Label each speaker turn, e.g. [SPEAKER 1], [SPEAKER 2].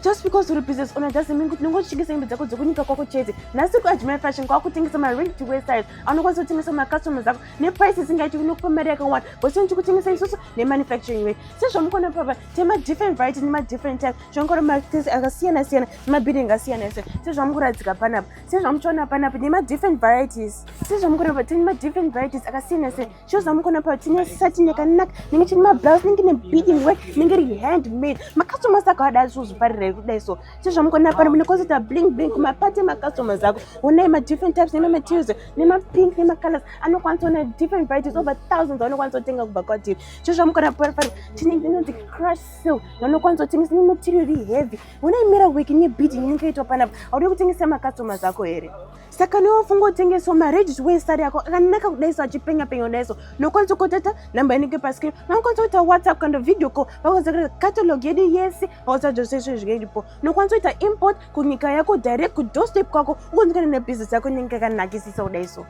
[SPEAKER 1] Just because uri business owner doesn't mean kuti nongochingisa hembe dzako dzokunyika kwako chete. Nhasi kuAjmera fashion kwakutengesa ready to wear styles. Anokwanisa kutengesa customers ako neprices ingaiti unokupa mari yakawanda. Bose ndichikutengesa isusu nemanufacturing way. Sezvamukona papa tema different variety nema different type. Zvongora matest akasiyana siyana nemabidding akasiyana siyana. Sezvamukuradzika panapa. Sezvamuchiona panapa nema different varieties. Sezvamukona papa tema different varieties akasiyana siyana. Sezvamukona papa tine satin yakanaka, ninge chine blouse, ninge beading work, ninge handmade. Customers ako ada zvozviparira kudai so. Sezvamukona papa munokonzeta bling bling kumapati customers ako. Una different types, nema materials, nema pink, nema colors. Anokwanisa ona different varieties over thousands anokwanisa kutenga kubva kwatiri. Sezvamukona papa tine inonzi crush silk. Anokwanisa kutengesa material heavy. Una imira work ne beading ninge ito panapa. Audi kutengesa customers ako here. Saka newafunga kutengesa ready to wear style yako akanaka kudai so achipenya penya kudai so. Nokwanisa kutata namba inenge pa screen. Nokwanisa kuita WhatsApp kana video call. Bakwanisa catalog yedu yesi. Bauza josesho zvigaipo. Nokwanisa kuita import kunyika yako direct ku doorstep kwako. Ukwanisa ne business yako ninge kanakisisa kudai so.